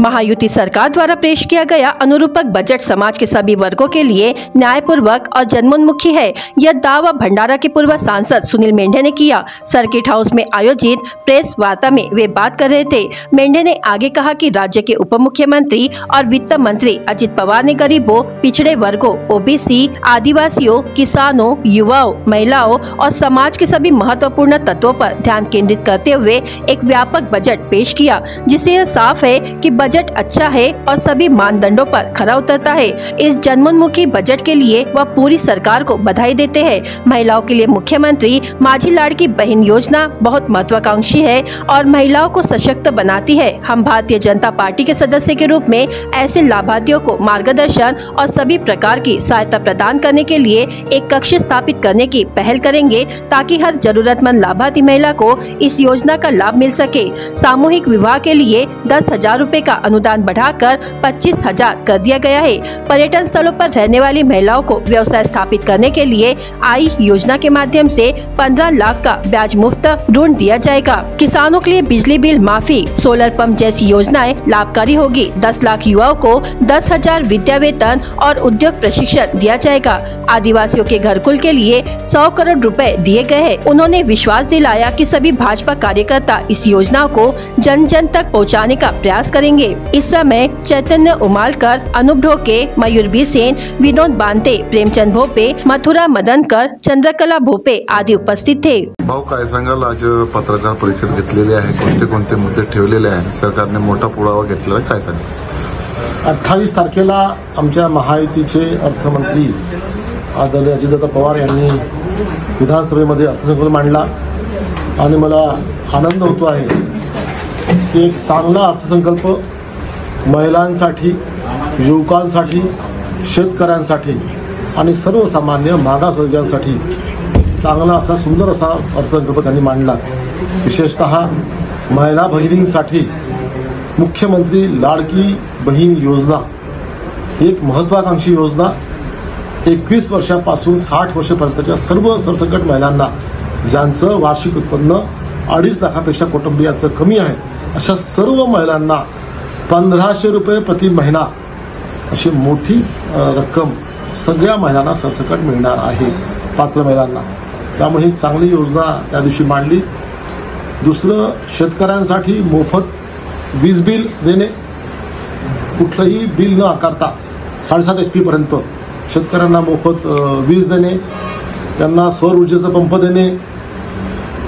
महायुति सरकार द्वारा पेश किया गया अनुरूपक बजट समाज के सभी वर्गों के लिए न्यायपूर्वक और जनोन्मुखी है। यह दावा भंडारा के पूर्व सांसद सुनील मेंढे ने किया। सर्किट हाउस में आयोजित प्रेस वार्ता में वे बात कर रहे थे। मेंढे ने आगे कहा कि राज्य के उप मुख्यमंत्री और वित्त मंत्री अजित पवार ने गरीबों, पिछड़े वर्गों, ओबीसी, आदिवासियों, किसानों, युवाओं, महिलाओं और समाज के सभी महत्वपूर्ण तत्वों पर ध्यान केंद्रित करते हुए एक व्यापक बजट पेश किया, जिससे यह साफ है कि बजट अच्छा है और सभी मानदंडों पर खरा उतरता है। इस जनोन्मुखी बजट के लिए वह पूरी सरकार को बधाई देते हैं। महिलाओं के लिए मुख्यमंत्री माझी लाड़की बहन योजना बहुत महत्वाकांक्षी है और महिलाओं को सशक्त बनाती है। हम भारतीय जनता पार्टी के सदस्य के रूप में ऐसे लाभार्थियों को मार्गदर्शन और सभी प्रकार की सहायता प्रदान करने के लिए एक कक्ष स्थापित करने की पहल करेंगे, ताकि हर जरूरतमंद लाभार्थी महिला को इस योजना का लाभ मिल सके। सामूहिक विवाह के लिए 10,000 रुपए का अनुदान बढ़ाकर 25,000 कर दिया गया है। पर्यटन स्थलों पर रहने वाली महिलाओं को व्यवसाय स्थापित करने के लिए आई योजना के माध्यम से 15 लाख का ब्याज मुफ्त ऋण दिया जाएगा। किसानों के लिए बिजली बिल माफी, सोलर पंप जैसी योजनाएं लाभकारी होगी। 10 लाख युवाओं को 10,000 विद्या वेतन और उद्योग प्रशिक्षण दिया जाएगा। आदिवासियों के घरकुल के लिए 100 करोड़ रुपए दिए गए हैं। उन्होंने विश्वास दिलाया कि सभी भाजपा कार्यकर्ता इस योजना को जन जन तक पहुंचाने का प्रयास करेंगे। इस समय चैतन्य उमालकर, अनूप ढोके, मयूर बी सेन, विनोद बांते, प्रेमचंद भोपे, मथुरा मदनकर, चंद्रकला भोपे आदि उपस्थित थे। भाऊ काय सांगाल, आज पत्रकार परिषद घेतलेली आहे, कोणते कोणते मुद्दे ठेवलेले आहेत, सरकारने मोठा पुरावा घेतलेला आहे, काय सांगाल? 28 तारखेला आमच्या महायुतीचे अर्थमंत्री आदरणीय अजितदादा पवार यांनी विधानसभेमध्ये अर्थसंकल्प मांडला आणि मला आनंद होतो आहे की एक चांगला अर्थसंकल्प महिलांसाठी, युवकांसाठी, शेतकऱ्यांसाठी आणि सर्वसामान्य मागासवर्गीयांसाठी चांगला असा सुंदर असा अर्थसंकल्प त्यांनी मांडला। विशेषतः महिला भगिनींसाठी मुख्यमंत्री लाडकी बहीण योजना, एक महत्वाकांक्षी योजना 21 वर्षापासून 60 वर्षापर्यंतच्या सर्व सरसकट महिलांना ज्यांचं वार्षिक उत्पन्न 2.5 लाखापेक्षा कुटुंबियांचं कमी आहे अशा सर्व महिलांना 1,500 रुपये प्रति महिना अशी मोठी रक्कम सगळ्या महिलांना सरसकट मिळणार आहे, पात्र महिलांना। त्यामुळे ही चांगली योजना त्या दिवशी मांडली। दुसरं, शेतकऱ्यांसाठी मोफत वीज बिल देणे, कुठलंही बिल न आकारता 7.5 HP पर्यंत शेतकऱ्यांना मोफत वीज देणे, त्यांना सौर ऊर्जेचा पंप देणे,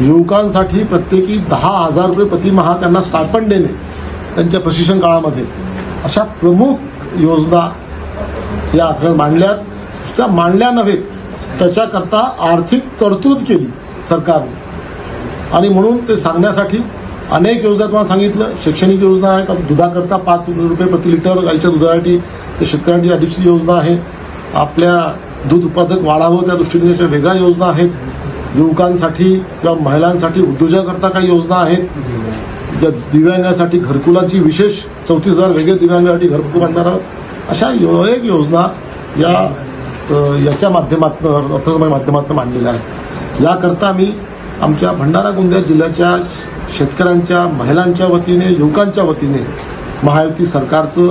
युवकांसाठी प्रत्येकी 10,000 रुपये प्रतिमाह त्यांना स्टायपेंड देणे त्यांच्या प्रशिक्षण काळामध्ये, अशा प्रमुख योजना या अर्थसंकल्पात मांडल्यात। नुसत्या मांडल्या नव्हे, त्याच्याकरता आर्थिक तरतूद केली सरकारने आणि म्हणून ते सांगण्यासाठी अनेक योजना तुम्हाला सांगितलं। शैक्षणिक योजना आहेत, दुधाकरता 5 रुपये प्रति लिटर गाईच्या दुधासाठी ते शेतकऱ्यांची अधिकची योजना आहे। आपल्या दूध उत्पादक वाढावं त्या दृष्टीने त्याच्या वेगळ्या योजना आहेत। युवकांसाठी किंवा महिलांसाठी उद्योजकाकरता काही योजना आहेत। दिव्यांगांसाठी घरकुलाची विशेष 34,000 वेगळे दिव्यांगांसाठी घरकुल बांधणार आहोत। अशा एक योजना याच्या माध्यमातून अर्थसंकल्पाच्या माध्यमातून मांडलेल्या आहेत। याकरता आम्ही आमच्या भंडारा गोंदिया जिल्ह्याच्या शेतकऱ्यांच्या, महिलांच्या वतीने, युवकांच्या वतीने महायुती सरकारचं,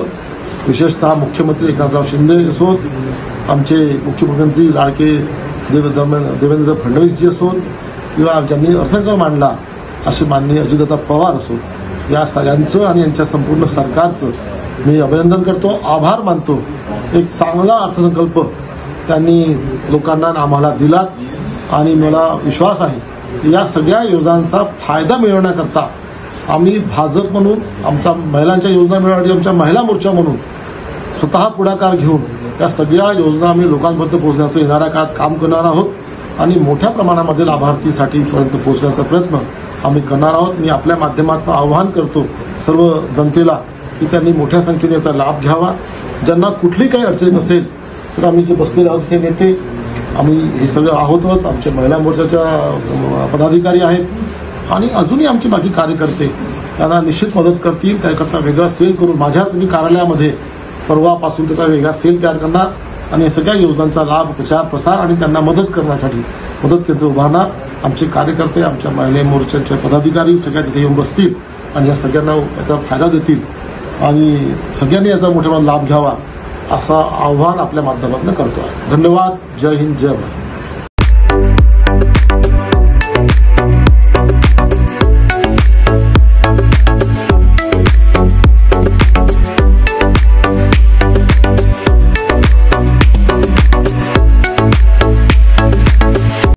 विशेषतः मुख्यमंत्री एकनाथराव शिंदे असोत, आमचे मुख्यमंत्री लाडके देवेंद्र फडणवीसजी असोत किंवा ज्यांनी अर्थसंकल्प मांडला असे माननीय अजितदादा पवार असोत, या सगळ्यांचं आणि यांच्या संपूर्ण सरकारचं मी अभिनंदन करतो, आभार मानतो। एक चांगला अर्थसंकल्प त्यांनी लोकांना आम्हाला दिला आणि मला विश्वास आहे की या सगळ्या योजनांचा फायदा मिळवण्याकरता आम्ही भाजप म्हणून, आमच्या महिलांच्या योजना मिळवण्यासाठी आमच्या महिला मोर्चा म्हणून स्वतः पुढाकार घेऊन या सगळ्या योजना आम्ही लोकांपर्यंत पोहोचण्याचं येणाऱ्या काळात काम करणार आहोत आणि मोठ्या प्रमाणामध्ये लाभार्थीसाठी पर्यंत पोहोचण्याचा प्रयत्न आम्ही करणार आहोत। मी आपल्या माध्यमातून आवाहन करतो सर्व जनतेला की त्यांनी मोठ्या संख्येने याचा लाभ घ्यावा। ज्यांना कुठली काही अडचण नसेल तर आम्ही जे बसलेले आहोत ते नेते, आम्ही हे सगळं आहोतच, आमचे महिला मोर्चाच्या पदाधिकारी आहेत आणि अजूनही आमचे बाकी कार्यकर्ते त्यांना निश्चित मदत करतील। त्याकरता वेगळा सेल करून माझ्याच मी कार्यालयामध्ये परवापासून त्याचा वेगळा सेल तयार करणार आणि सगळ्या योजनांचा लाभ, प्रचार, प्रसार आणि त्यांना मदत करण्यासाठी मदत केंद्र उभारणार। आमचे कार्यकर्ते, आमच्या महिला मोर्चाचे पदाधिकारी सगळ्या तिथे येऊन बसतील आणि या सगळ्यांना त्याचा फायदा देतील आणि सगळ्यांनी याचा मोठ्या लाभ घ्यावा असं आव्हान आपल्या माध्यमातून करतो आहे. धन्यवाद. जय हिंद, जय भारत.